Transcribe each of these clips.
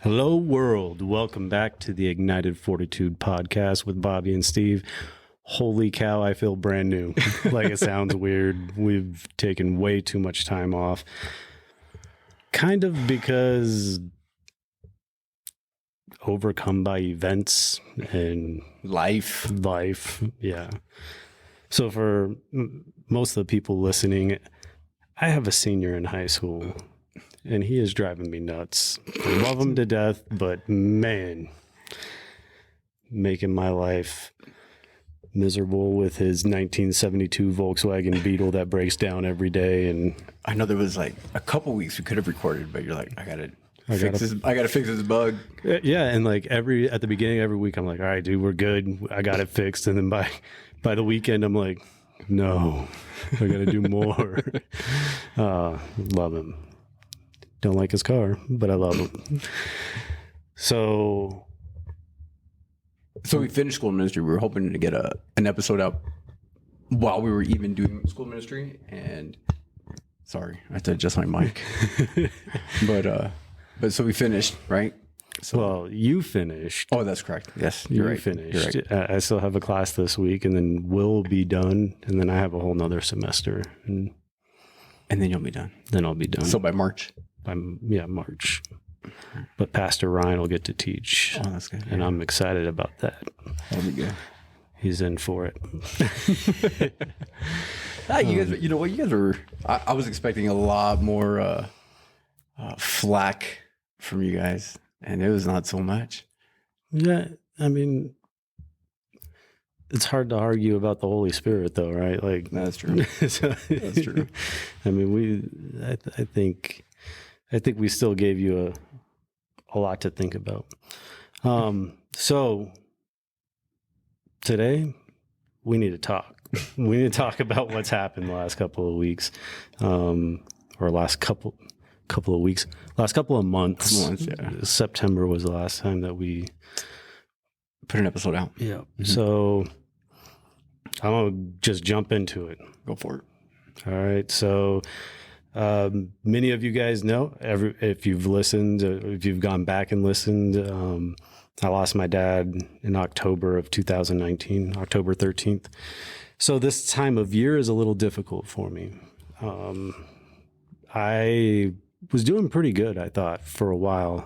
Hello, world. Welcome back to the Ignited Fortitude podcast with Bobby and Steve. Holy cow, I feel brand new. Like, it sounds weird. We've taken way too much time off. Kind of because overcome by events and life. Yeah. So for most of the people listening, I have a senior in high school. And he is driving me nuts. I love him to death, but man, making my life miserable with his 1972 Volkswagen Beetle that breaks down every day. And I know there was like a couple weeks we could have recorded, but you're like, I gotta fix this bug. Yeah, and like at the beginning of every week, I'm like, all right, dude, we're good. I got it fixed. And then by the weekend, I'm like, no, I got to do more. Love him. Don't like his car, but I love him. So we finished school ministry. We were hoping to get an episode out while we were even doing school ministry. And sorry, I had to adjust my mic. but so we finished, right? So, well, you finished. Oh, that's correct. Yes, you're right. Finished. You're right. I still have a class this week, and then we'll be done, and then I have a whole nother semester, and then you'll be done. Then I'll be done. So by March. March. But Pastor Ryan will get to teach. Oh, that's good. And I'm excited about that. That'll be good. He's in for it. You guys, you know what? You guys were. I was expecting a lot more flack from you guys, and it was not so much. Yeah, I mean, it's hard to argue about the Holy Spirit, though, right? Like, that's true. That's true. I mean, I think we still gave you a lot to think about. So today we need to talk. We need to talk about what's happened the last couple of weeks, or last couple of months. Yeah. September was the last time that we put an episode out. Yeah. Mm-hmm. So I'm gonna just jump into it. Go for it. All right. So many of you guys know, if you've listened, if you've gone back and listened, I lost my dad in October of 2019, October 13th. So this time of year is a little difficult for me. I was doing pretty good, I thought, for a while,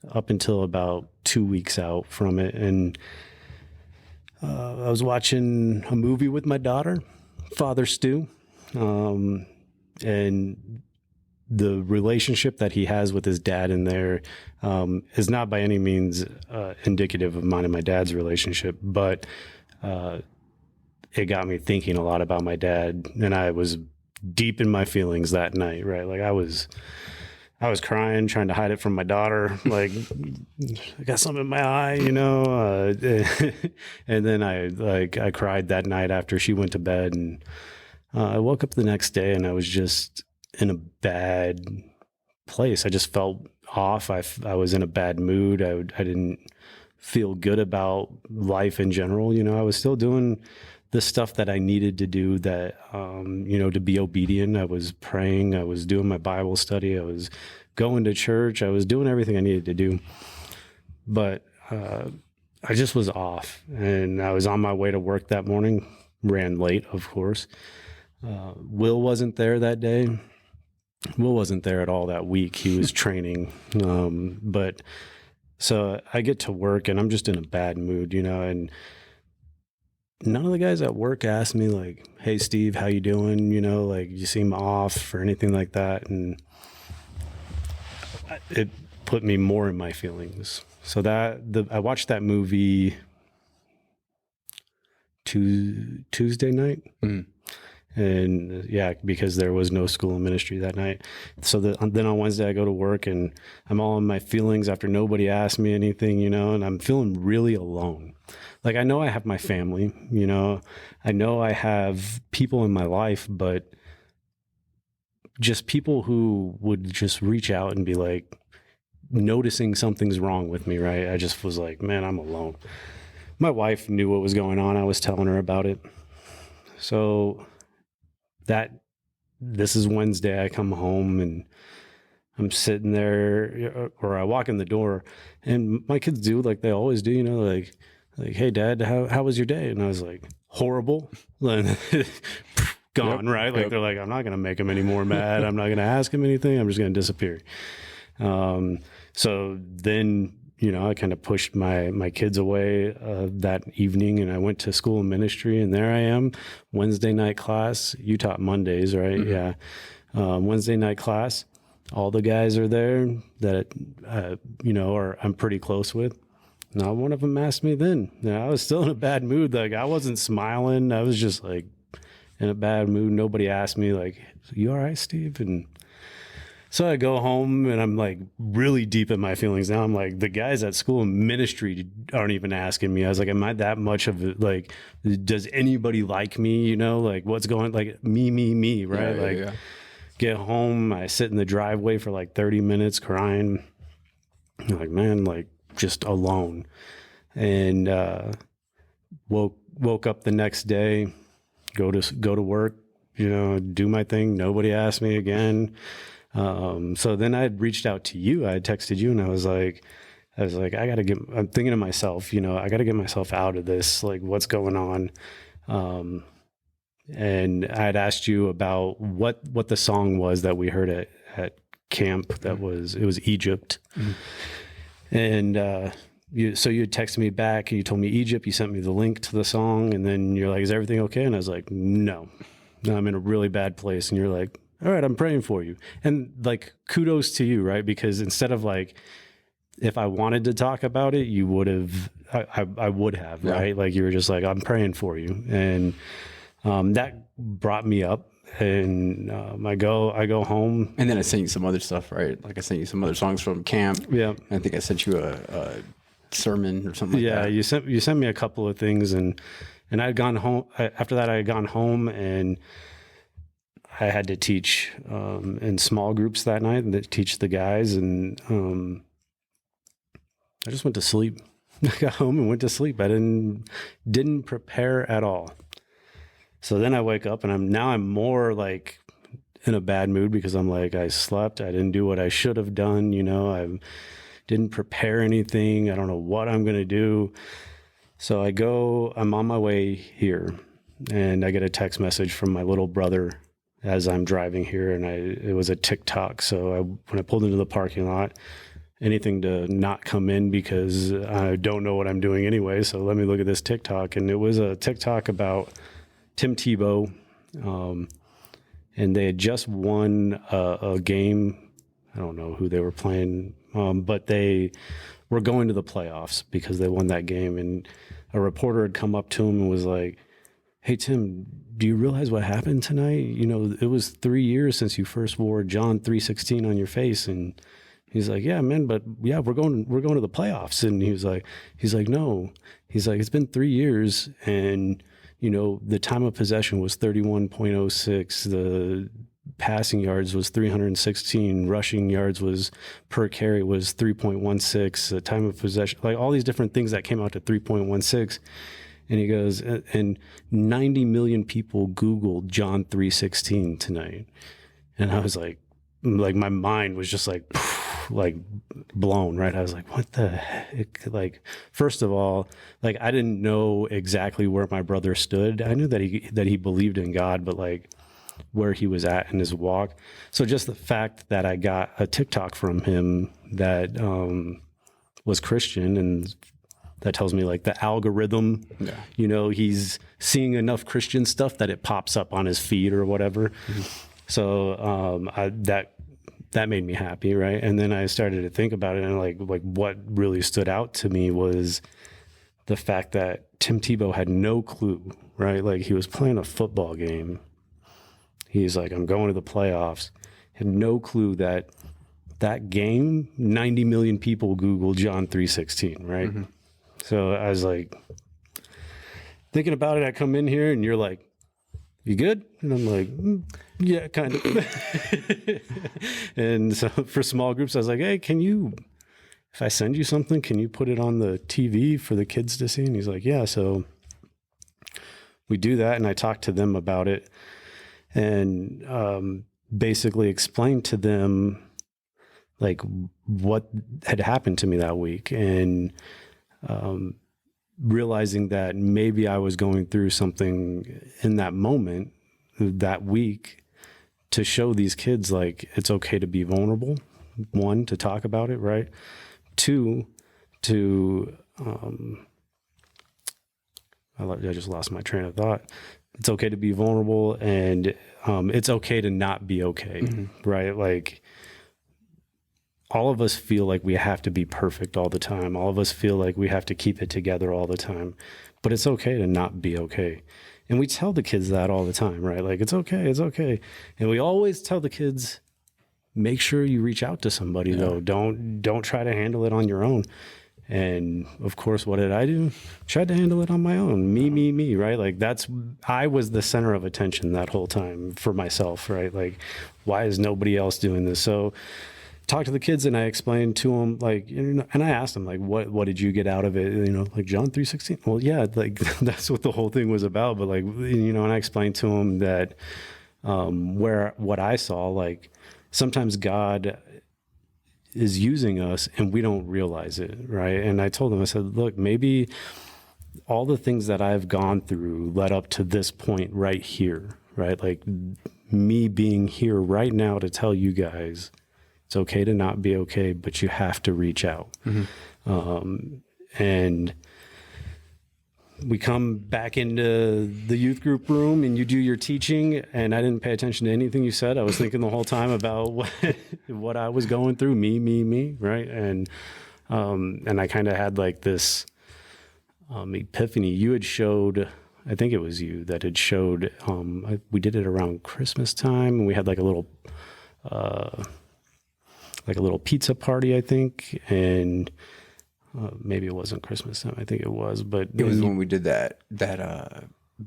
up until about 2 weeks out from it. And I was watching a movie with my daughter, Father Stu. And the relationship that he has with his dad in there is not by any means indicative of mine and my dad's relationship, but it got me thinking a lot about my dad, and I was deep in my feelings that night, right? Like I was crying, trying to hide it from my daughter, like I got something in my eye, you know, and then I cried that night after she went to bed, and I woke up the next day and I was just in a bad place. I just felt off. I was in a bad mood. I didn't feel good about life in general. You know, I was still doing the stuff that I needed to do, that, to be obedient. I was praying. I was doing my Bible study. I was going to church. I was doing everything I needed to do. But I just was off. And I was on my way to work that morning, ran late, of course. Will wasn't there that day. Will wasn't there at all that week. He was training. But so I get to work and I'm just in a bad mood, you know, and none of the guys at work asked me like, hey, Steve, how you doing? You know, like you seem off or anything like that. And it put me more in my feelings. So I watched that movie Tuesday night. Mm. And yeah, because there was no school and ministry that night. So then on Wednesday I go to work and I'm all in my feelings after nobody asked me anything, you know, and I'm feeling really alone. Like I know I have my family, you know, I know I have people in my life, but just people who would just reach out and be like noticing something's wrong with me, right? I just was like, man, I'm alone. My wife knew what was going on. I was telling her about it. So this is Wednesday. I come home and I'm sitting there, or I walk in the door, and my kids do like they always do, like, hey, Dad, how was your day? And I was like, horrible. Gone, right? Like, they're like, I'm not going to make him any more mad. I'm not going to ask him anything. I'm just going to disappear. So then, I kind of pushed my kids away that evening, and I went to school and ministry, and there I am, Wednesday night class. You taught Mondays, right? Mm-hmm. Yeah. Wednesday night class. All the guys are there that, or I'm pretty close with. Not one of them asked me then. I was still in a bad mood. Like, I wasn't smiling. I was just like in a bad mood. Nobody asked me like, you all right, Steve? And so I go home and I'm like really deep in my feelings now. I'm like, the guys at school and ministry aren't even asking me. I was like, am I that much of it? Like, does anybody like me? Like, what's going, like, me, right? Yeah. Get home. I sit in the driveway for like 30 minutes crying. I'm like, man, like, just alone. And woke up the next day, go to work, do my thing. Nobody asked me again. So then I had reached out to you. I had texted you, and I was like, I'm thinking to myself, I got to get myself out of this. Like, what's going on? And I had asked you about what the song was that we heard at camp. It was Egypt. Mm-hmm. And so you had texted me back, and you told me Egypt. You sent me the link to the song, and then you're like, is everything okay? And I was like, no, I'm in a really bad place. And you're like, all right, I'm praying for you. And like, kudos to you, right? Because instead of like, if I wanted to talk about it, you would have, I would have, yeah. Right? Like, you were just like, I'm praying for you. And that brought me up. And I go home, and then I sent you some other stuff, right? Like, I sent you some other songs from camp. Yeah, I think I sent you a sermon or something like that. Yeah, you sent me a couple of things, and I had gone home. After that, I had gone home, and I had to teach in small groups that night, and teach the guys, and I just went to sleep. I got home and went to sleep. I didn't prepare at all. So then I wake up, and I'm more like in a bad mood, because I'm like, I slept. I didn't do what I should have done. I didn't prepare anything. I don't know what I'm going to do. So I'm on my way here, and I get a text message from my little brother as I'm driving here. And it was a TikTok. So when I pulled into the parking lot, anything to not come in, because I don't know what I'm doing anyway. So let me look at this TikTok. And it was a TikTok about Tim Tebow, and they had just won a game. I don't know who they were playing, but they were going to the playoffs because they won that game. And a reporter had come up to him and was like, hey, Tim, do you realize what happened tonight? It was 3 years since you first wore John 3:16 on your face. And he's like, yeah, man, but yeah, we're going to the playoffs. And he's like, no. He's like, it's been 3 years, and the time of possession was 31.06. The passing yards was 316. Rushing yards was per carry was 3.16. The time of possession, like all these different things that came out to 3.16. And he goes, and 90 million people Googled John 3:16 tonight. And I was like my mind was just like blown, right? I was like, what the heck? Like, first of all, like, I didn't know exactly where my brother stood. I knew that he believed in God, but like where he was at in his walk. So just the fact that I got a TikTok from him that was Christian, and that tells me like the algorithm, yeah. He's seeing enough Christian stuff that it pops up on his feed or whatever. Mm-hmm. So that made me happy, right? And then I started to think about it, and like what really stood out to me was the fact that Tim Tebow had no clue, right? Like, he was playing a football game. He's like, I'm going to the playoffs. Had no clue that game, 90 million people Googled John 3:16, right? Mm-hmm. So I was like, thinking about it, I come in here, and you're like, you good? And I'm like, yeah, kind of. And so for small groups, I was like, hey, if I send you something, can you put it on the TV for the kids to see? And he's like, yeah. So we do that, and I talked to them about it, and basically explained to them like what had happened to me that week, and realizing that maybe I was going through something in that moment, that week, to show these kids like it's okay to be vulnerable. One, to talk about it, right? Two, to I just lost my train of thought. It's okay to be vulnerable, and it's okay to not be okay, right? Like, all of us feel like we have to be perfect all the time. All of us feel like we have to keep it together all the time, but it's okay to not be okay. And we tell the kids that all the time, right? Like, it's okay, it's okay. And we always tell the kids, make sure you reach out to somebody though. Don't try to handle it on your own. And of course, what did I do? Tried to handle it on my own. Me, right? Like, I was the center of attention that whole time for myself, right? Like, why is nobody else doing this? So talked to the kids, and I explained to them, like, and I asked them, like, what did you get out of it? Like John 3:16. Well, yeah, like that's what the whole thing was about. But like, and I explained to them that what I saw, like, sometimes God is using us and we don't realize it, right? And I told them, I said, look, maybe all the things that I've gone through led up to this point right here, right? Like, me being here right now to tell you guys it's okay to not be okay, but you have to reach out. And we come back into the youth group room, and you do your teaching, and I didn't pay attention to anything you said. I was thinking the whole time about what I was going through, me, right? And I kind of had like this epiphany. You had showed, I think it was you that had showed, we did it around Christmas time, and we had like a little pizza party, I think, and maybe it wasn't Christmas time. I think it was, but it was when we did that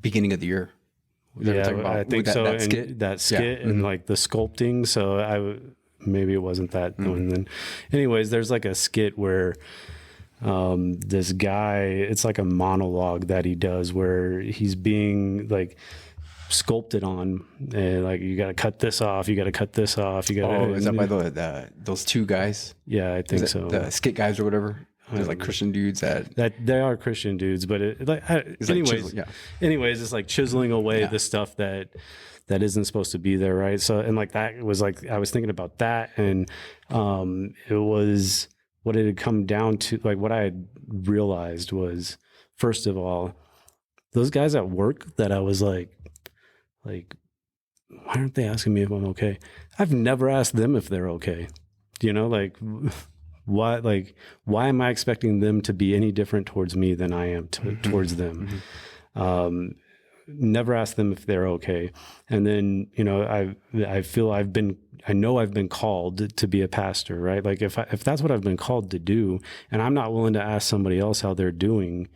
beginning of the year. I think so. That skit, that skit, and like the sculpting. So maybe it wasn't that one. And then, anyways, there's like a skit where this guy, it's like a monologue that he does where he's being like sculpted on, and like, you got to cut this off, you got to cut this off, you got to. Oh, is that by those two guys? Yeah, I think so. The skit guys or whatever. There's like Christian dudes that they are Christian dudes, but anyways, it's like chiseling away the stuff that isn't supposed to be there, right? So, and like, that was like, I was thinking about that, and it was what it had come down to. Like, what I had realized was, first of all, those guys at work that I was like, why aren't they asking me if I'm okay? I've never asked them if they're okay. Like, why am I expecting them to be any different towards me than I am towards them? Never asked them if they're okay. And then, I feel I've been called to be a pastor, right? Like, if that's what I've been called to do, and I'm not willing to ask somebody else how they're doing,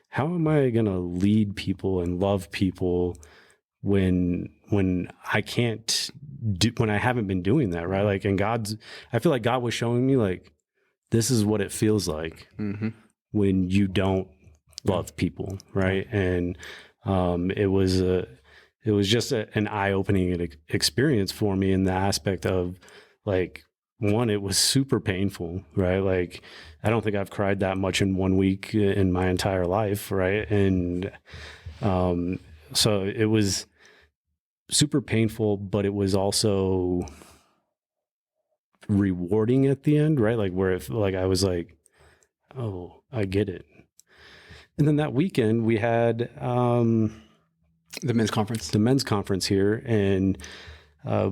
how am I going to lead people and love people when I can't do, when I haven't been doing that, right? Like, and I feel like God was showing me, like, this is what it feels like when you don't love people, right? And it was just an eye-opening experience for me in the aspect of, like, one, it was super painful, right? Like, I don't think I've cried that much in 1 week in my entire life, right? And so it was super painful, but it was also rewarding at the end, right? Like, where I was like, oh, I get it. And then that weekend we had the men's conference here, and I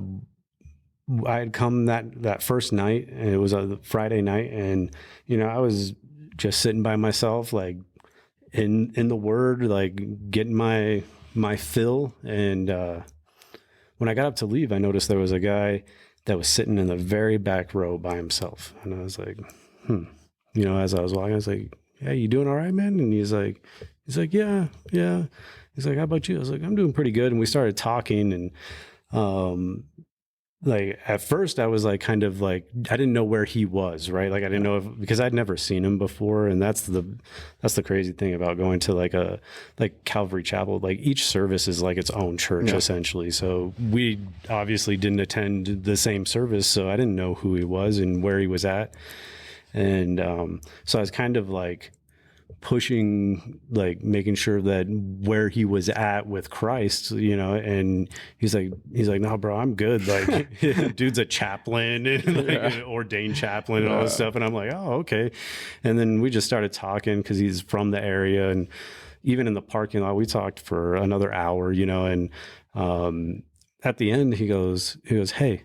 had come that first night, and it was a Friday night, and I was just sitting by myself, like in the Word, like getting my fill. And when I got up to leave, I noticed there was a guy that was sitting in the very back row by himself, and I was like, as I was walking, I was like, "Hey, you doing all right, man?" And he's like, "Yeah." He's like, "How about you?" I was like, "I'm doing pretty good." And we started talking, and like at first I was like kind of like I didn't know where he was, right? Like I didn't know if, because I'd never seen him before, and that's the crazy thing about going to like Calvary Chapel. Like each service is like its own church essentially. So we obviously didn't attend the same service, so I didn't know who he was and where he was at, and so I was kind of like pushing, like making sure that where he was at with Christ, you know, and he's like, no, bro, I'm good. Like, dude's a chaplain and like an ordained chaplain and all this stuff. And I'm like, oh, okay. And then we just started talking because he's from the area. And even in the parking lot, we talked for another hour, you know, and at the end, he goes, hey,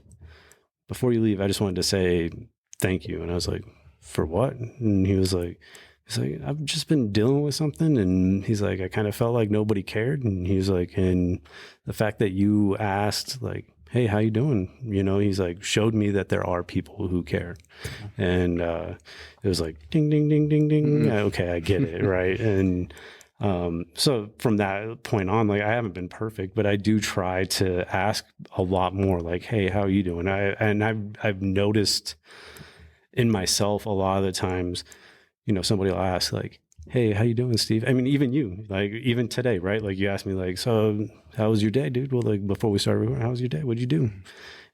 before you leave, I just wanted to say thank you. And I was like, for what? And he's like, I've just been dealing with something. And he's like, I kind of felt like nobody cared. And he's like, and the fact that you asked, like, hey, how you doing? You know, he's like, showed me that there are people who care. And it was like, ding, ding, ding, ding, ding. Okay, I get it. Right. And so from that point on, like I haven't been perfect, but I do try to ask a lot more like, hey, how are you doing? I've noticed in myself a lot of the times, you know, somebody will ask like, hey, how you doing, Steve? I mean, even you, like even today, right? Like you asked me like, so how was your day, dude? Well, like before we started recording, how was your day? What'd you do?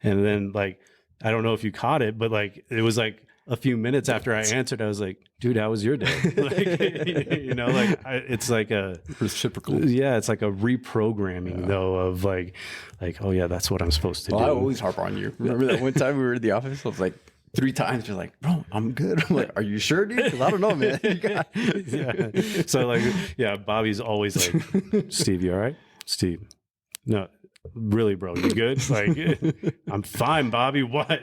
And then like, I don't know if you caught it, but like, it was like a few minutes after I answered, I was like, dude, how was your day? Like, you know, like it's like a reciprocal. Yeah. It's like a reprogramming though of like, oh yeah, that's what I'm supposed to do. I always harp on you. Remember that one time we were in the office? I was like, 3 times you're like, bro, I'm good. I'm like, are you sure, dude? Because I don't know, man. Yeah. So like, yeah, Bobby's always like, Steve, you all right? Steve, no, really, bro, you good? Like, I'm fine, Bobby. What?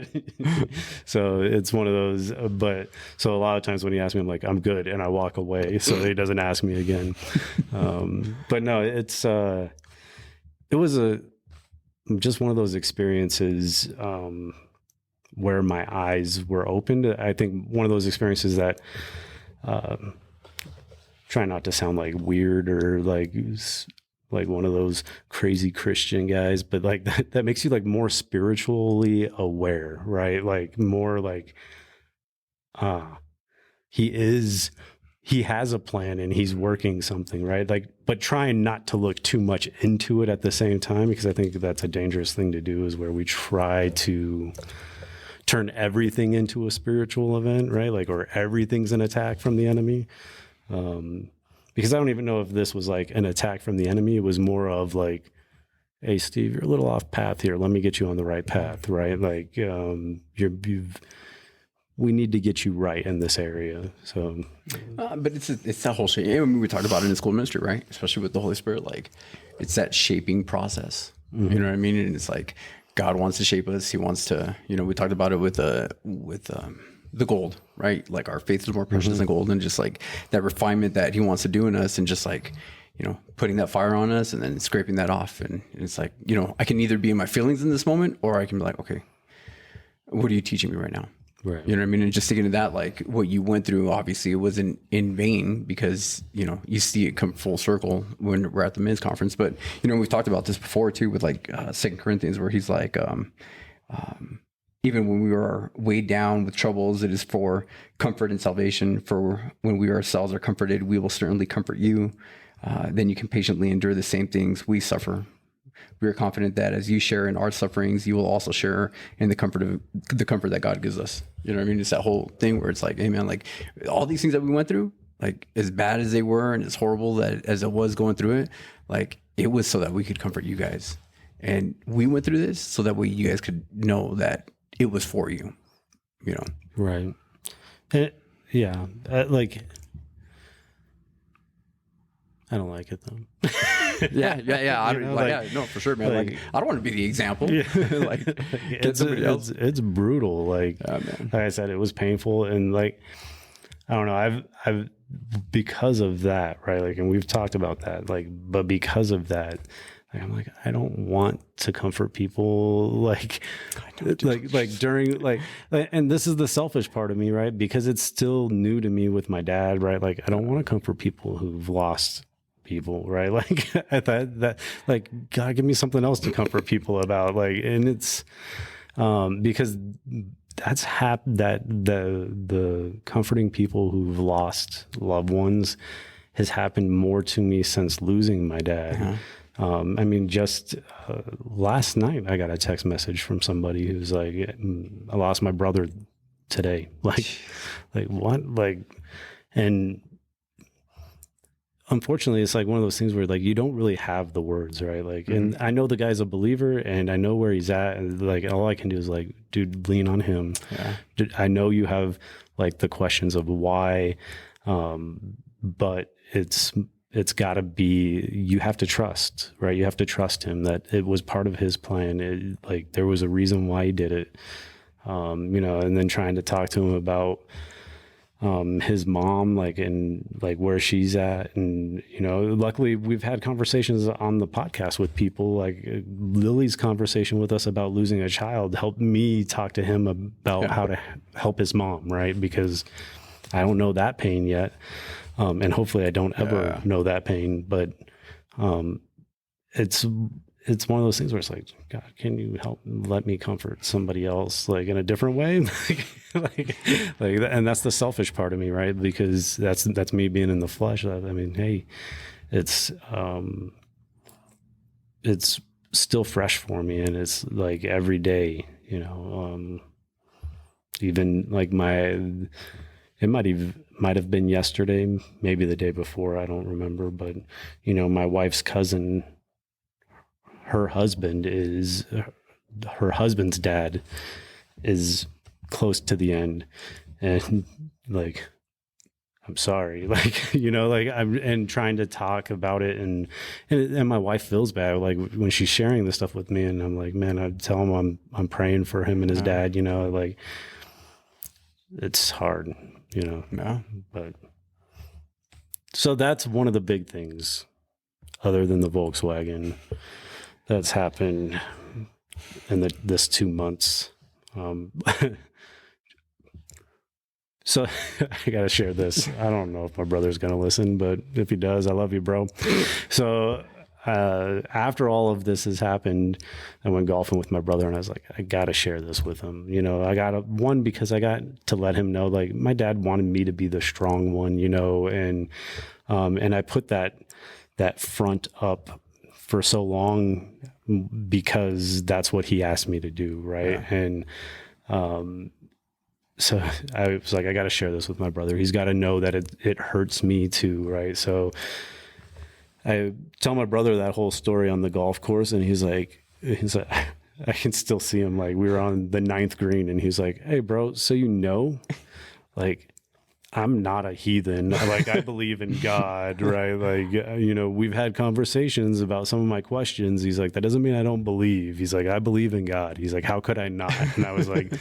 So it's one of those. But so a lot of times when he asks me, I'm like, I'm good, and I walk away so he doesn't ask me again. But no, it was just one of those experiences. Where my eyes were opened. I think one of those experiences that, try not to sound like weird or like one of those crazy Christian guys, but like that makes you like more spiritually aware, right? Like more like, he has a plan and he's working something, right? Like, but trying not to look too much into it at the same time, because I think that's a dangerous thing to do, is where we try to turn everything into a spiritual event, right? Like, or everything's an attack from the enemy. Because I don't even know if this was like an attack from the enemy. It was more of like, hey, Steve, you're a little off path here. Let me get you on the right path, right? Like, we need to get you right in this area. So, but it's that whole shape. I mean, we talked about it in school ministry, right? Especially with the Holy Spirit, like it's that shaping process. You know what I mean? And it's like, God wants to shape us. He wants to, you know, we talked about it with the gold, right? Like our faith is more precious than gold, and just like that refinement that he wants to do in us, and just like, you know, putting that fire on us and then scraping that off. And it's like, you know, I can either be in my feelings in this moment, or I can be like, okay, what are you teaching me right now? right. You know what I mean? And just thinking of that, like what you went through, obviously it wasn't in vain, because, you know, you see it come full circle when we're at the men's conference. But, you know, we've talked about this before too, with like 2 Corinthians, where he's like, even when we are weighed down with troubles, it is for comfort and salvation. For when we ourselves are comforted, we will certainly comfort you. Then you can patiently endure the same things we suffer. We are confident that as you share in our sufferings, you will also share in the comfort that God gives us. You know what I mean? It's that whole thing where it's like, hey man, like all these things that we went through, like as bad as they were and as horrible that as it was going through it, like it was so that we could comfort you guys. And we went through this so that way you guys could know that it was for you, you know? Right. Yeah. Like, I don't like it though. Yeah. No, for sure, man. Like I don't want to be the example. Yeah. Like get somebody else. It's brutal. Like, like I said, it was painful, and like, I don't know. I've because of that, right? Like, and we've talked about that. Like, but because of that, like, I'm like, I don't want to comfort people. Like during like, and this is the selfish part of me, right? Because it's still new to me with my dad, right? Like, I don't want to comfort people who've lost people, right? Like I thought that like, God, give me something else to comfort people about. Like, and it's, because that's that the comforting people who've lost loved ones has happened more to me since losing my dad. I mean, just last night I got a text message from somebody who's like, I lost my brother today. Like what? Like, and unfortunately, it's like one of those things where like you don't really have the words, right? Like, and I know the guy's a believer, and I know where he's at. And like, all I can do is like, dude, lean on him. Yeah. I know you have like the questions of why, but it's got to be. You have to trust, right? You have to trust him that it was part of his plan. Like there was a reason why he did it, you know. And then trying to talk to him about his mom, like, and like where she's at. And, you know, luckily we've had conversations on the podcast with people like Lily's conversation with us about losing a child helped me talk to him about how to help his mom. Right. Because I don't know that pain yet. And hopefully I don't ever know that pain, but, it's one of those things where it's like, God, can you let me comfort somebody else like in a different way? like, and that's the selfish part of me, right? Because that's me being in the flesh. I mean, hey, it's still fresh for me, and it's like every day, you know. Even like it might have been yesterday, maybe the day before, I don't remember, but you know, my wife's cousin, her husband's dad is close to the end, and like, I'm sorry, like, you know, like and trying to talk about it, and my wife feels bad, like when she's sharing this stuff with me, and I'm like, man, I tell him I'm praying for him and his dad, you know, like it's hard, you know. Yeah. But so that's one of the big things, other than the Volkswagen, that's happened in this 2 months. So I got to share this. I don't know if my brother's going to listen, but if he does, I love you, bro. So after all of this has happened, I went golfing with my brother, and I was like, I got to share this with him. You know, one, because I got to let him know, like, my dad wanted me to be the strong one, you know, and I put that front up for so long because that's what he asked me to do. Right. Yeah. And, so I was like, I got to share this with my brother. He's got to know that it hurts me too. Right. So I tell my brother that whole story on the golf course, and he's like, I can still see him. Like, we were on the 9th green, and he's like, hey bro, so, you know, like, I'm not a heathen. Like, I believe in God, right? Like, you know, we've had conversations about some of my questions. He's like, that doesn't mean I don't believe. He's like, I believe in God. He's like, how could I not? And I was like,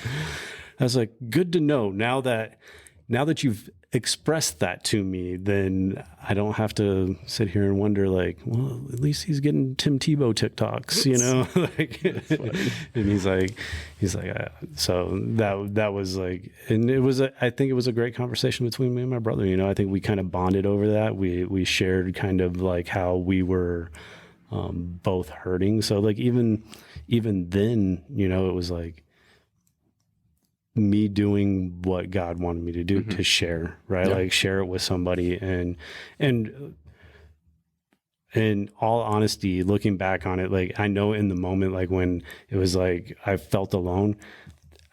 good to know. Now that you've expressed that to me, then I don't have to sit here and wonder, like, well, at least he's getting Tim Tebow TikToks, you know? Like, and he's like, so that was like, and I think it was a great conversation between me and my brother. You know, I think we kind of bonded over that. We shared kind of like how we were both hurting. So like, even then, you know, it was like me doing what God wanted me to do, to share, right? Yeah. Like, share it with somebody. And in all honesty, looking back on it, like, I know in the moment, like when it was like, I felt alone,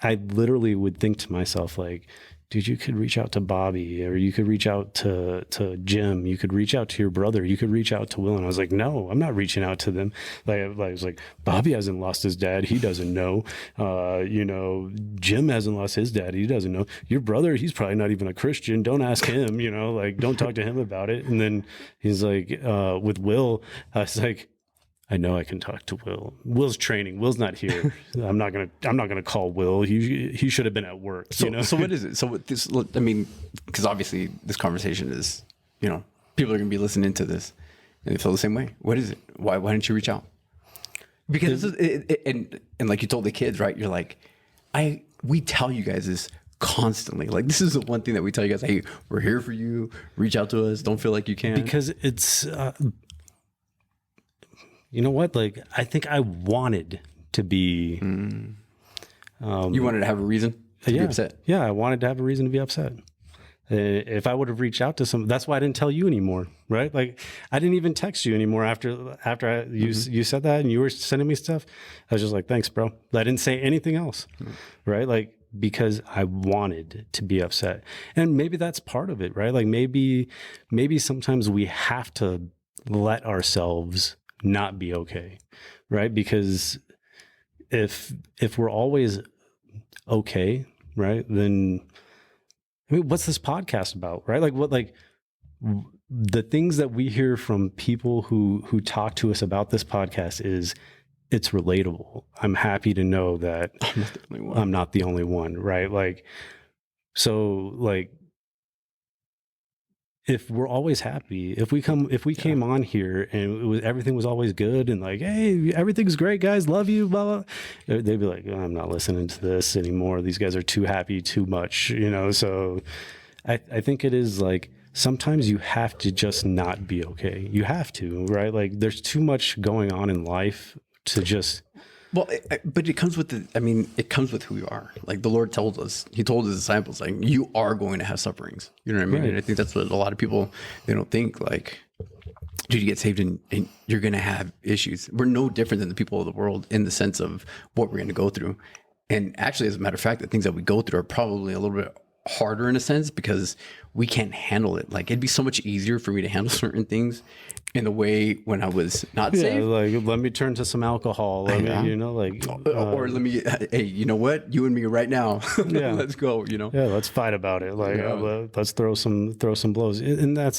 I literally would think to myself, like, dude, you could reach out to Bobby, or you could reach out to Jim. You could reach out to your brother. You could reach out to Will. And I was like, no, I'm not reaching out to them. Like, I was like, Bobby hasn't lost his dad. He doesn't know. You know, Jim hasn't lost his dad. He doesn't know. Your brother, he's probably not even a Christian. Don't ask him, you know, like, don't talk to him about it. And then he's like, with Will, I was like, I know I can talk to Will. Will's training. Will's not here. I'm not gonna call Will. He should have been at work. So, you know? So what is it? So what this? I mean, because obviously this conversation is, you know, people are gonna be listening to this, and they feel the same way. What is it? Why didn't you reach out? Because and like you told the kids, right? You're like, we tell you guys this constantly. Like, this is the one thing that we tell you guys. Hey, we're here for you. Reach out to us. Don't feel like you can't. Because it's. You know what? Like, I think I wanted to be You wanted to have a reason to be upset. Yeah, I wanted to have a reason to be upset. If I would have reached out to that's why I didn't tell you anymore, right? Like I didn't even text you anymore after you said that and you were sending me stuff. I was just like, thanks, bro. I didn't say anything else, right? Like because I wanted to be upset, and maybe that's part of it, right? Like maybe sometimes we have to let ourselves not be okay, right? Because if we're always okay, right, then I mean, what's this podcast about, right? Like the things that we hear from people who talk to us about this podcast is it's relatable. I'm happy to know that I'm not the only one, right? Like, so like, if we're always happy, if we came on here and everything was always good and like, hey, everything's great, guys, love you, blah, blah, they'd be like, oh, I'm not listening to this anymore. These guys are too happy, too much, So I think it is like sometimes you have to just not be okay. You have to, right? Like there's too much going on in life to just. Well, but it comes with it comes with who you are. Like the Lord told us, he told his disciples, like, you are going to have sufferings. You know what I mean? Right. And I think that's what a lot of people, they don't think like, dude, you get saved and you're going to have issues. We're no different than the people of the world in the sense of what we're going to go through. And actually, as a matter of fact, the things that we go through are probably a little bit harder in a sense because we can't handle it. Like it'd be so much easier for me to handle certain things in the way when I was not saved. Like let me turn to some alcohol. Let me, or let me, hey, you know what? You and me right now. Yeah, let's go. Yeah, let's fight about it. Like let's throw some blows. And I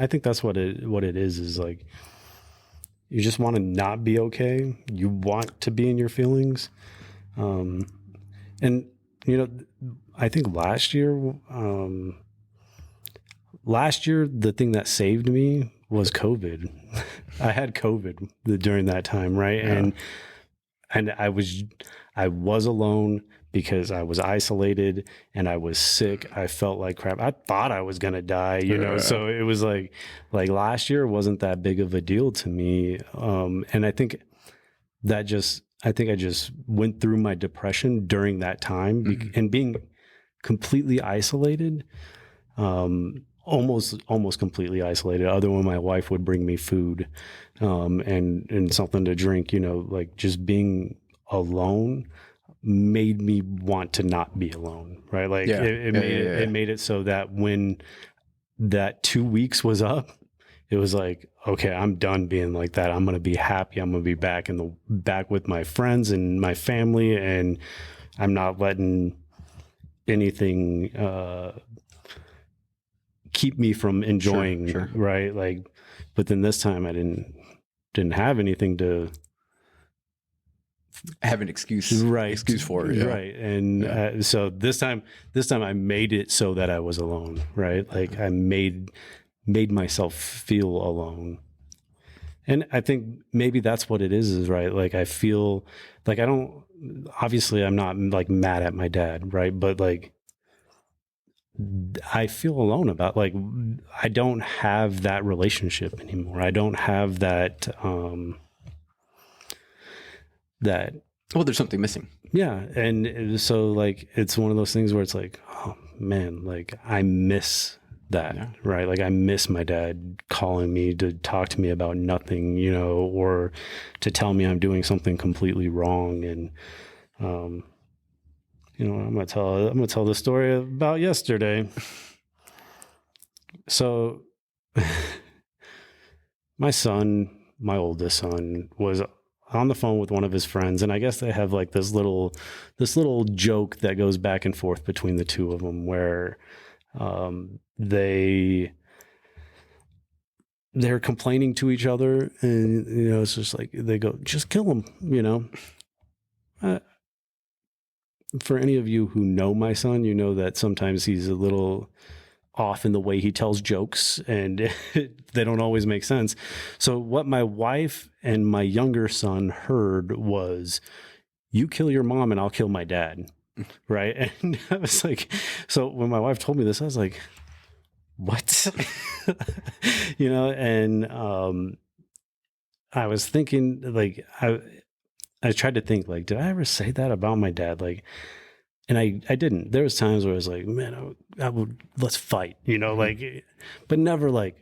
think that's what it is like. You just want to not be okay. You want to be in your feelings, and I think last year, the thing that saved me was COVID. I had COVID during that time, right? Yeah. And I was alone because I was isolated and I was sick. I felt like crap. I thought I was gonna die, So it was like last year wasn't that big of a deal to me. And I think I just went through my depression during that time and being completely isolated, almost completely isolated, other when my wife would bring me food, and something to drink, like just being alone made me want to not be alone. Right. Like it made it so that when that 2 weeks was up, it was like, okay, I'm done being like that. I'm going to be happy. I'm going to be back with my friends and my family. And I'm not letting anything keep me from enjoying. Sure. Right. Like, but then this time I didn't have anything to have an excuse for it. Yeah. Right. And so this time I made it so that I was alone. Right. Like I made myself feel alone. And I think maybe that's what it is right. Like I feel like obviously I'm not like mad at my dad. Right. But like, I feel alone about like, I don't have that relationship anymore. I don't have that, there's something missing. Yeah. And so like, it's one of those things where it's like, oh man, like I miss that, right? Like I miss my dad calling me to talk to me about nothing, or to tell me I'm doing something completely wrong. And, I'm gonna tell the story about yesterday. So my oldest son was on the phone with one of his friends, and I guess they have like this little joke that goes back and forth between the two of them where they're complaining to each other, and it's just like they go, just kill him. For any of you who know my son, you know that sometimes he's a little off in the way he tells jokes, and they don't always make sense. So what my wife and my younger son heard was, you kill your mom and I'll kill my dad. Right. And I was like, so when my wife told me this, I was like, what? And I was thinking like, I tried to think like, did I ever say that about my dad? Like, and I didn't. There was times where I was like, man, I would let's fight, like, but never like,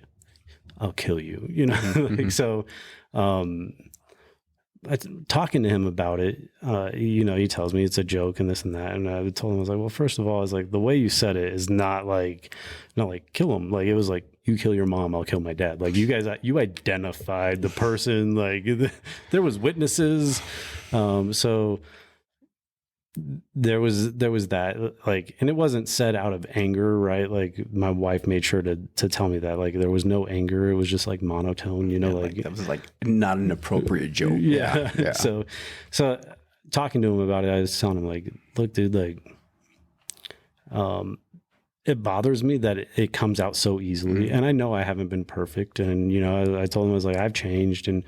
I'll kill you, like, so, um, talking to him about it, he tells me it's a joke and this and that. And I told him, I was like, well, first of all, I was like, the way you said it is not like kill him. Like, it was like, you kill your mom, I'll kill my dad. Like, you guys, you identified the person, like there was witnesses. So there was that, like, and it wasn't said out of anger, right? Like, my wife made sure to tell me that, like, there was no anger. It was just like monotone, like that was like not an appropriate joke. Yeah. So talking to him about it, I was telling him like, look, dude, like, it bothers me that it comes out so easily. And I know I haven't been perfect. And, I told him, I was like, I've changed. And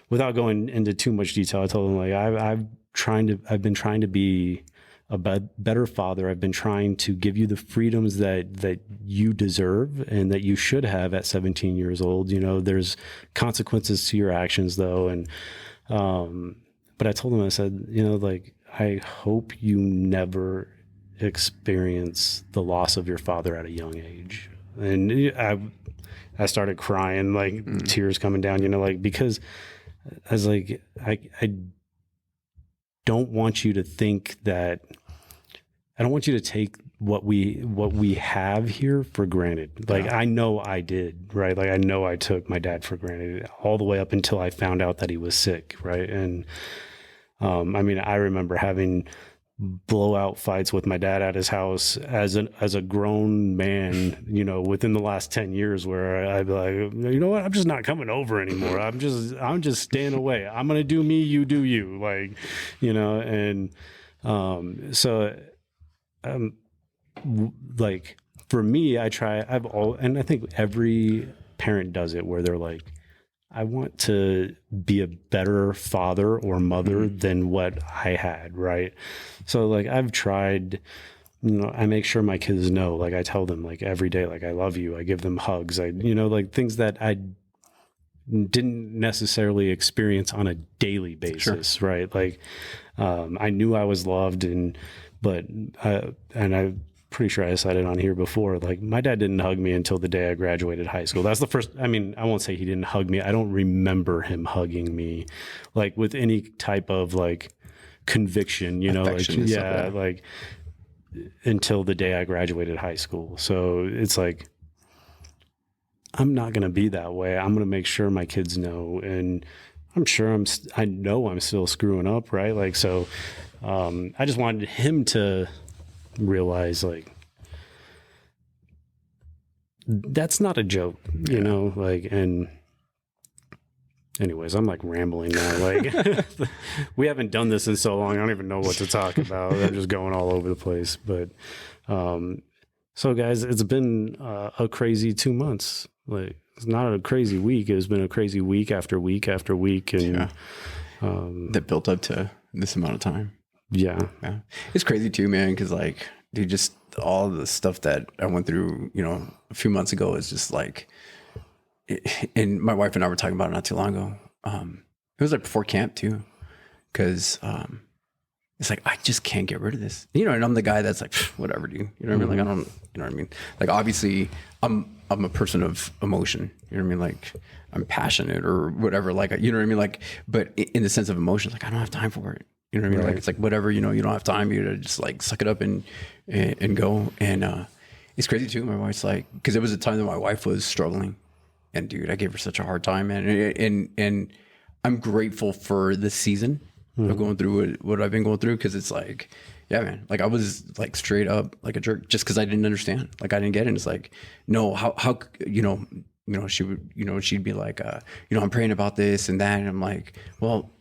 without going into too much detail, I told him like, I've been trying to be a better father. I've been trying to give you the freedoms that you deserve and that you should have at 17 years old. There's consequences to your actions though. And, but I told him, I said, like, I hope you never experience the loss of your father at a young age. And I started crying, like tears coming down, like, because I was like, I don't want you to think that, I don't want you to take what we have here for granted. Like, I know I did, right? Like, I know I took my dad for granted all the way up until I found out that he was sick, right? And I mean, I remember having blowout fights with my dad at his house as a grown man, within the last 10 years, where I'd be like, you know what, I'm just not coming over anymore. I'm just staying away. I'm going to do me, you do you, like, and, like, for me, and I think every parent does it, where they're like, I want to be a better father or mother than what I had, right? So, like, I've tried, I make sure my kids know, like, I tell them, like, every day, like, I love you. I give them hugs. Like, things that I didn't necessarily experience on a daily basis, right? Like, I knew I was loved, and I'm pretty sure I said it on here before, like, my dad didn't hug me until the day I graduated high school. That's the first, I mean, I won't say he didn't hug me. I don't remember him hugging me, like, with any type of, like, conviction, Affection, like, yeah, like, until the day I graduated high school. So it's like, I'm not going to be that way. I'm going to make sure my kids know, and I'm sure I know I'm still screwing up, right? Like, so, I just wanted him to realize, like, that's not a joke, like, and anyways, I'm like rambling now. Like, we haven't done this in so long. I don't even know what to talk about. I'm just going all over the place. But, so guys, it's been a crazy 2 months. Like, it's not a crazy week. It's been a crazy week after week after week. And, that built up to this amount of time. Yeah. It's crazy too, man. Cause like, dude, just all the stuff that I went through, a few months ago is just like, and my wife and I were talking about it not too long ago. It was like before camp too. Cause, it's like, I just can't get rid of this, and I'm the guy that's like, whatever, dude. You know what I mean? Like, I don't, you know what I mean? Like, obviously I'm a person of emotion, you know what I mean? Like, I'm passionate or whatever, like, you know what I mean? Like, but in the sense of emotion, like, I don't have time for it. You know what I mean? Right. Like, it's like, whatever, you don't have time, you to just like suck it up and go. And, it's crazy too. My wife's like, cause it was a time that my wife was struggling, and dude, I gave her such a hard time, man. And I'm grateful for this season of going through what I've been going through. Cause it's like, yeah, man, like, I was like straight up like a jerk just cause I didn't understand. Like, I didn't get it. And it's like, no, how, she would, she'd be like, I'm praying about this and that. And I'm like, well,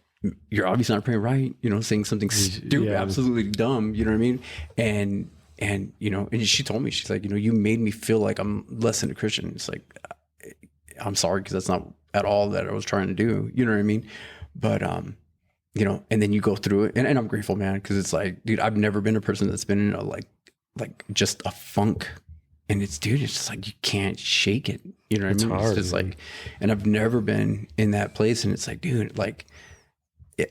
you're obviously not praying right, saying something stupid, absolutely dumb, you know what I mean? And she told me, she's like, you made me feel like I'm less than a Christian. It's like, I'm sorry, because that's not at all that I was trying to do, you know what I mean? But, and then you go through it, and I'm grateful, man, because it's like, dude, I've never been a person that's been in a, like just a funk. And it's just like, you can't shake it. You know what I mean? Hard, it's just man. like, and I've never been in that place. And it's like, dude, like,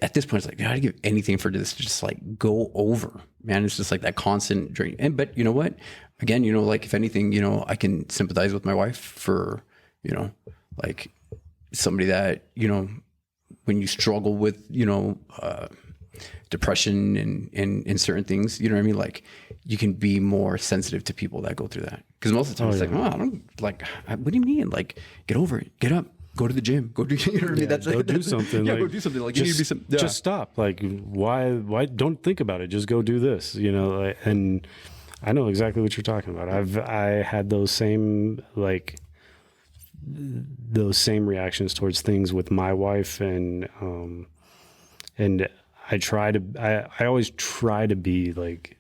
at this point, it's like, I'd give anything for this to just like go over, man. It's just like that constant drain. But you know what? Again, like if anything, I can sympathize with my wife for, like somebody that, when you struggle with, depression and certain things, you know what I mean? Like you can be more sensitive to people that go through that. Cause most of the time it's like, oh, I don't like, what do you mean? Like, get over it, get up, go to the gym, go do, you know what I mean? That's go do something. Yeah, like, go do something. Like just, you need to be just stop. Like why don't think about it. Just go do this, and I know exactly what you're talking about. I had those same reactions towards things with my wife, and I always try to be like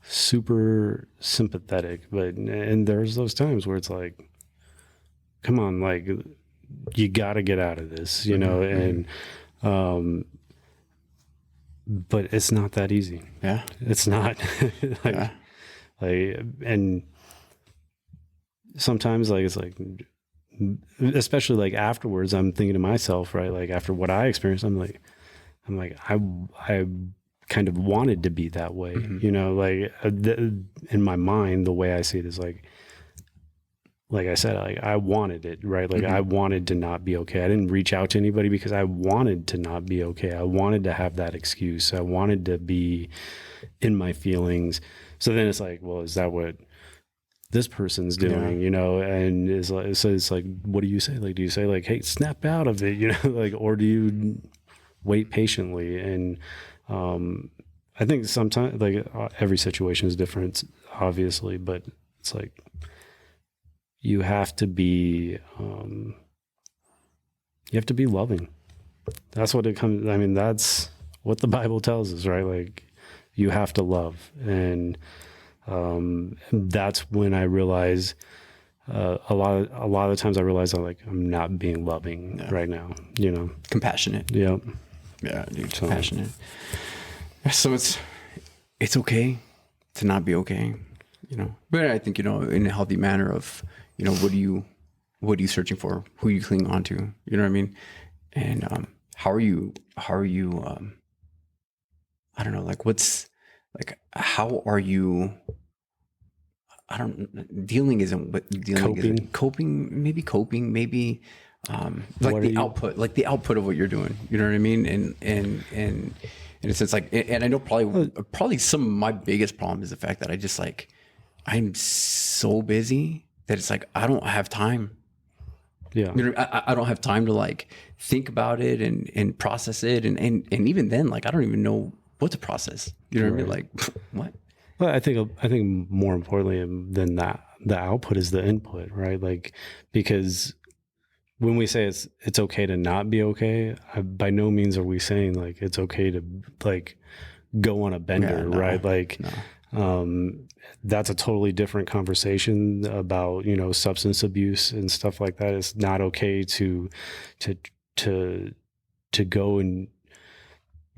super sympathetic, and there's those times where it's like, come on, like you got to get out of this, and but it's not that easy. Yeah, it's not. And sometimes it's like, especially like afterwards, I'm thinking to myself, right? Like after what I experienced, I'm like, I kind of wanted to be that way, in my mind, the way I see it is like I said, I wanted it, right? Like I wanted to not be okay. I didn't reach out to anybody because I wanted to not be okay. I wanted to have that excuse. I wanted to be in my feelings. So then it's like, well, is that what this person's doing, and so it's like, what do you say? Like, do you say like, hey, snap out of it, like, or do you wait patiently? And I think sometimes like every situation is different, obviously, but it's like you have to be loving. That's what it comes. I mean, that's what the Bible tells us, right? Like you have to love, and that's when I realize a lot of the times I realize I'm not being loving right now, compassionate. Yeah. Yeah, dude, compassionate. So it's okay to not be okay, But I think, in a healthy manner of, what are you searching for? Who are you clinging on to? You know what I mean? And how are you I don't know, like how are you, I don't, dealing isn't what dealing is. Coping, maybe like the output of what you're doing, you know what I mean? And in a sense, like, and I know probably some of my biggest problem is the fact that I just like, I'm so busy that it's like, I don't have time. Yeah. I don't have time to like think about it and process it. And even then, like, I don't even know what to process. You know what I mean? Like, what? Well, I think more importantly than that, the output is the input, right? Like, because when we say it's okay to not be okay, by no means are we saying like it's okay to like go on a bender, right? Like, that's a totally different conversation about, substance abuse and stuff like that. It's not okay to go and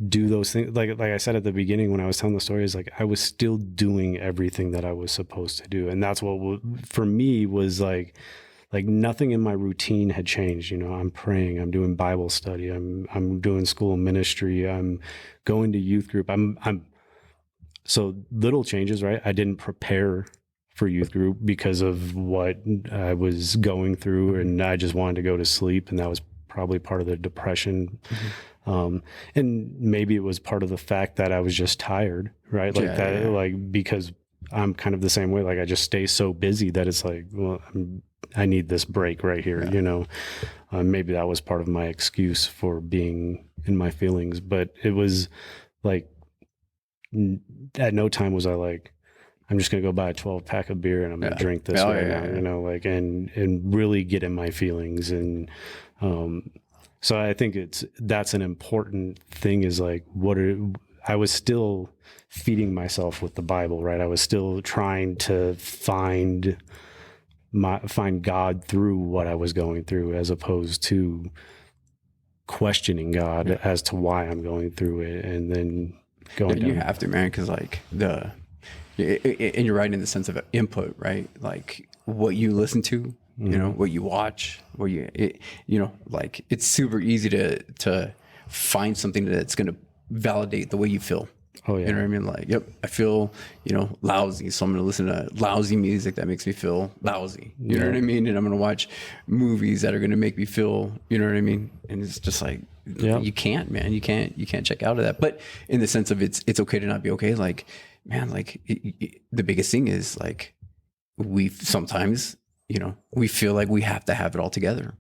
do those things. Like I said at the beginning, when I was telling the story, is like, I was still doing everything that I was supposed to do. And that's what for me was like nothing in my routine had changed. I'm praying, I'm doing Bible study, I'm doing school ministry, I'm going to youth group. So little changes, right? I didn't prepare for youth group because of what I was going through, and I just wanted to go to sleep, and that was probably part of the depression. And maybe it was part of the fact that I was just tired, right? Like like, because I'm kind of the same way. Like I just stay so busy that it's like, well, I need this break right here, maybe that was part of my excuse for being in my feelings, but it was like, at no time was I like, I'm just going to go buy a 12 pack of beer and I'm going to drink this now, like, and really get in my feelings. And, so I think that's an important thing, is like, I was still feeding myself with the Bible, right? I was still trying to find God through what I was going through, as opposed to questioning God as to why I'm going through it. And then going down. You have to, man, because like and you're right in the sense of input, right? Like what you listen to, what you watch, like it's super easy to find something that's going to validate the way you feel. Oh yeah. You know what I mean? Like, yep, I feel, lousy. So I'm going to listen to lousy music that makes me feel lousy. You know what I mean? And I'm going to watch movies that are going to make me feel, you know what I mean? And it's just like, you can't, man, you can't check out of that. But in the sense of it's okay to not be okay. Like, man, like the biggest thing is like, we sometimes, we feel like we have to have it all together.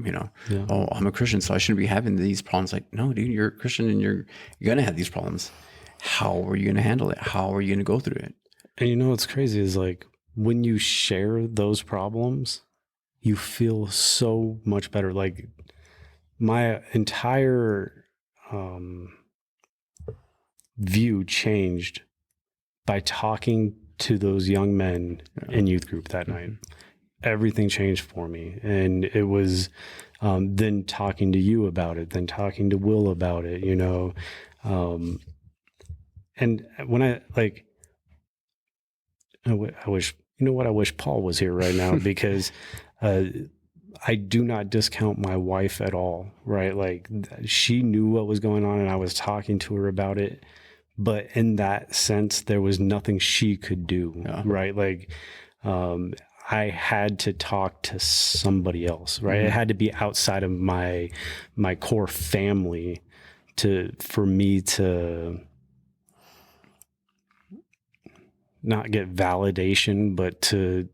Oh, I'm a Christian, so I shouldn't be having these problems. Like, no, dude, you're a Christian and you're going to have these problems. How are you going to handle it? How are you going to go through it? And what's crazy is like when you share those problems, you feel so much better. Like my entire view changed by talking to those young men in youth group that night. Everything changed for me. And it was then talking to you about it, then talking to Will about it, and when I wish, I wish Paul was here right now because I do not discount my wife at all, right? Like she knew what was going on and I was talking to her about it. But in that sense, there was nothing she could do, right? Like I had to talk to somebody else, right? It had to be outside of my core family for me to not get validation, but to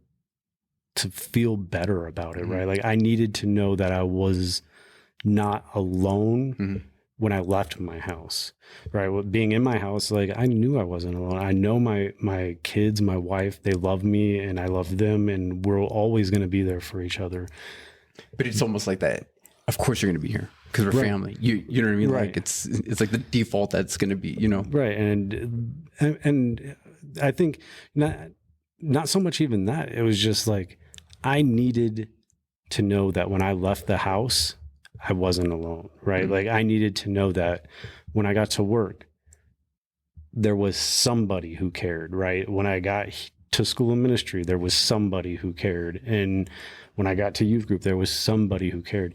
feel better about it, right? Like I needed to know that I was not alone when I left my house, right? Well, being in my house, like I knew I wasn't alone. I know my kids, my wife, they love me and I love them, and we're always going to be there for each other. But it's almost like that. Of course you're going to be here because we're family. You know what I mean? Right. Like it's like the default that's going to be, Right. And I think not so much even that. It was just like I needed to know that when I left the house, I wasn't alone, right? Like I needed to know that when I got to work, there was somebody who cared, right? When I got to school and ministry, there was somebody who cared. And when I got to youth group, there was somebody who cared.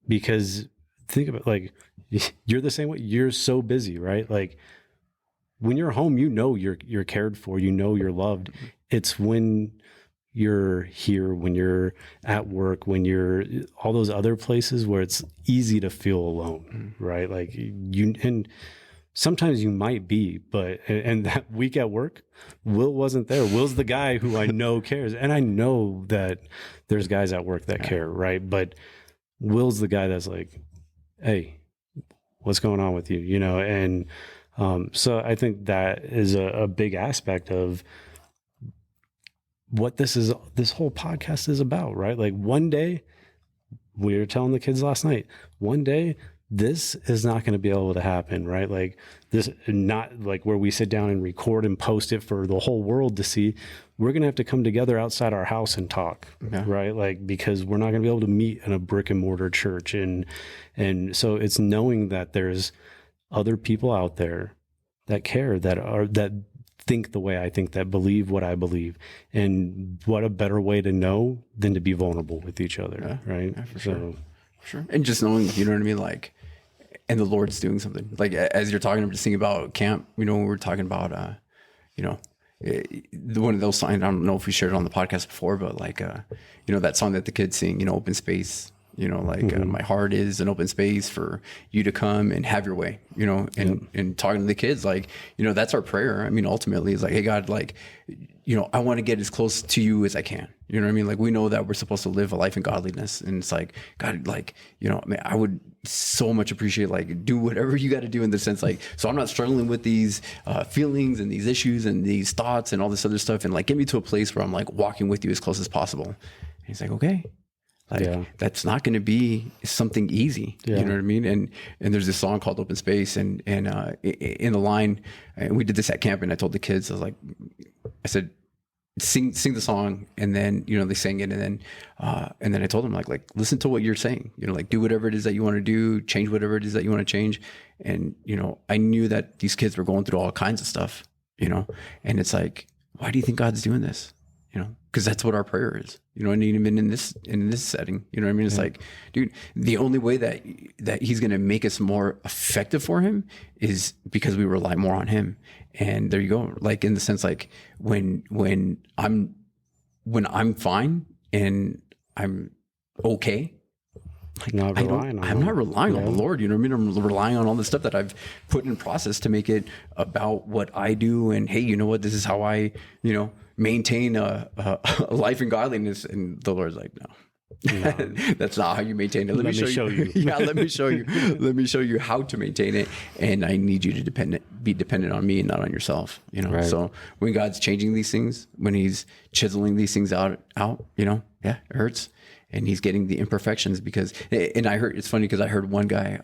Because think about like, you're the same way. You're so busy, right? Like when you're home, you're cared for, you're loved. It's when you're here, when you're at work, when you're all those other places where it's easy to feel alone, right? Like and sometimes you might be, but, and that week at work, Will wasn't there. Will's the guy who I know cares. And I know that there's guys at work that care, right? But Will's the guy that's like, hey, what's going on with you? And so I think that is a big aspect of what this whole podcast is about, right? Like one day, we were telling the kids last night, one day this is not going to be able to happen, right? Like this, not like where we sit down and record and post it for the whole world to see. We're going to have to come together outside our house and talk, right? Like, because we're not going to be able to meet in a brick and mortar church. And so it's knowing that there's other people out there that care, that think the way I think, that believe what I believe. And what a better way to know than to be vulnerable with each other, right? Yeah, for sure. And just knowing, you know what I mean? Like, and the Lord's doing something. Like, as you're talking, I'm just thinking about camp, when we were talking about, one of those songs, I don't know if we shared it on the podcast before, but like, that song that the kids sing, open space, my heart is an open space for you to come and have your way, and talking to the kids, like, that's our prayer. I mean, ultimately it's like, hey God, like, I want to get as close to you as I can. You know what I mean? Like, we know that we're supposed to live a life in godliness, and it's like, God, like, I would so much appreciate, like, do whatever you got to do in the sense, like, so I'm not struggling with these feelings and these issues and these thoughts and all this other stuff, and like, get me to a place where I'm like walking with you as close as possible. And he's like, okay. Like, that's not going to be something easy. You know what I mean? And there's this song called Open Space, and in the line, and we did this at camp, and I told the kids, I said, sing the song, and then, they sang it, and then I told them, like, listen to what you're saying, like, do whatever it is that you want to do, change whatever it is that you want to change. And, I knew that these kids were going through all kinds of stuff, and it's like, why do you think God's doing this? because that's what our prayer is, you know, and even in this setting, you know what I mean? It's like, dude, the only way that he's going to make us more effective for him is because we rely more on him. And there you go. Like in the sense, like when I'm fine and I'm okay, like I'm not relying on the Lord, you know what I mean? I'm relying on all the stuff that I've put in process to make it about what I do. And hey, you know what? This is how I, you know, maintain a life in godliness. And the Lord's like, no, that's not how you maintain it. Let me show you. Yeah, let me show you. Let me show you how to maintain it. And I need you to be dependent on me and not on yourself. You know. Right. So when God's changing these things, when He's chiseling these things out, you know, yeah, it hurts. And He's getting the imperfections because, and I heard, it's funny because I heard one guy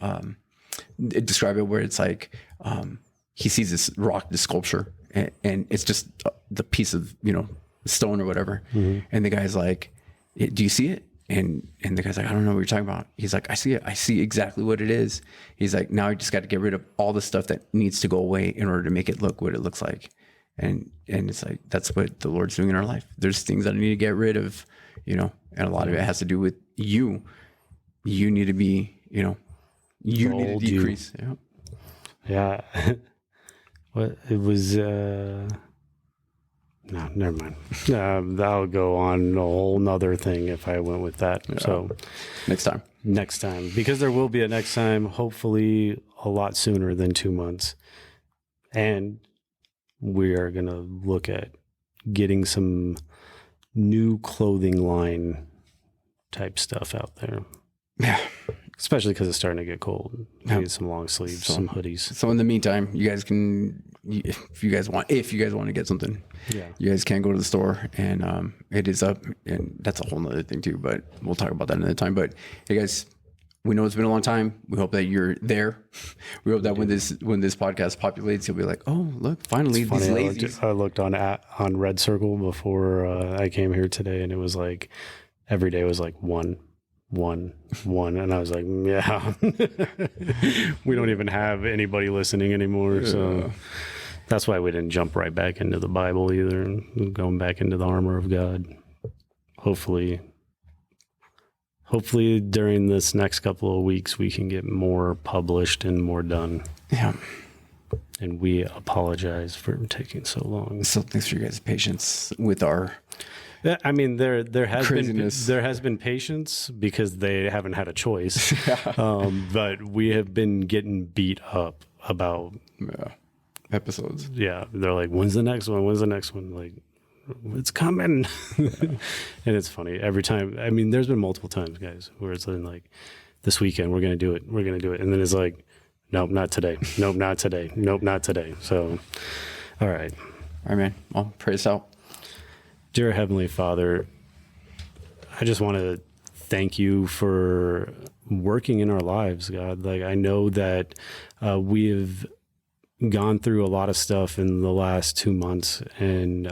describe it where it's like he sees this rock, this sculpture, and it's just the piece of, you know, stone or whatever. Mm-hmm. And the guy's like, do you see it? And the guy's like, I don't know what you're talking about. He's like, I see it. I see exactly what it is. He's like, now I just got to get rid of all the stuff that needs to go away in order to make it look what it looks like. And it's like, that's what the Lord's doing in our life. There's things that I need to get rid of, you know, and a lot of it has to do with you. You need to be, you know, you need to decrease. Yeah. What it was, no, never mind. That'll go on a whole nother thing if I went with that. Yeah. So next time, because there will be a next time, hopefully a lot sooner than 2 months. And we are going to look at getting some new clothing line type stuff out there. Yeah. Especially because it's starting to get cold. We need some long sleeves, some hoodies. So in the meantime, you guys can, if you guys want to get something, you guys can go to the store and it is up, and that's a whole nother thing too, but we'll talk about that another time. But hey guys, we know it's been a long time. We hope that you're there. We hope that when this podcast populates, you'll be like, oh, look, finally these lazies. I looked on Red Circle before I came here today, and it was like every day was like one, and I was like, yeah, we don't even have anybody listening anymore. So that's why we didn't jump right back into the Bible either, going back into the armor of God. Hopefully during this next couple of weeks, we can get more published and more done. Yeah. And we apologize for taking so long. So thanks for your guys' patience with our I mean, there has craziness. There has been patience because they haven't had a choice. But we have been getting beat up about episodes. Yeah, they're like, "When's the next one? When's the next one?" Like, it's coming. And it's funny every time. I mean, there's been multiple times, guys, where it's been like, "This weekend we're gonna do it. We're gonna do it," and then it's like, "Nope, not today. Nope, not today. Nope, not today." So, all right, man. Well, pray us out. Dear Heavenly Father, I just want to thank you for working in our lives, God. Like, I know that we have gone through a lot of stuff in the last 2 months, and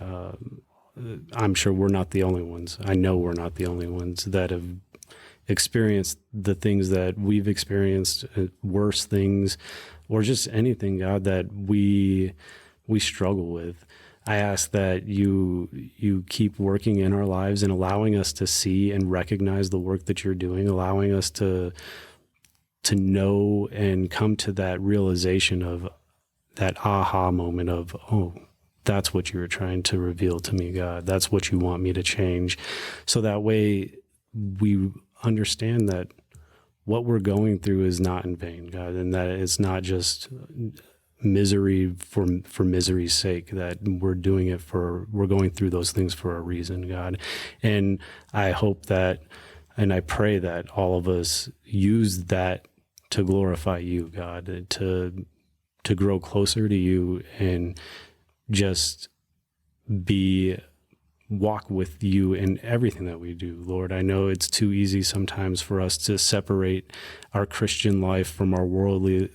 I'm sure we're not the only ones. I know we're not the only ones that have experienced the things that we've experienced, worse things, or just anything, God, that we struggle with. I ask that you keep working in our lives and allowing us to see and recognize the work that you're doing, allowing us to know and come to that realization of that aha moment of, oh, that's what you were trying to reveal to me, God. That's what you want me to change. So that way we understand that what we're going through is not in vain, God, and that it's not just misery for misery's sake, that we're going through those things for a reason, God. And I hope that, and I pray that all of us use that to glorify you, God, to grow closer to you and just walk with you in everything that we do, Lord. I know it's too easy sometimes for us to separate our Christian life from our worldly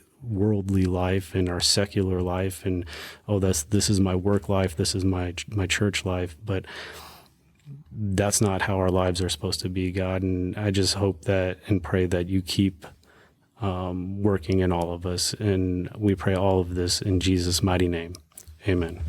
life and our secular life, and this is my work life, this is my church life, but that's not how our lives are supposed to be, God. And I just hope that and pray that you keep working in all of us, and we pray all of this in Jesus' mighty name. Amen.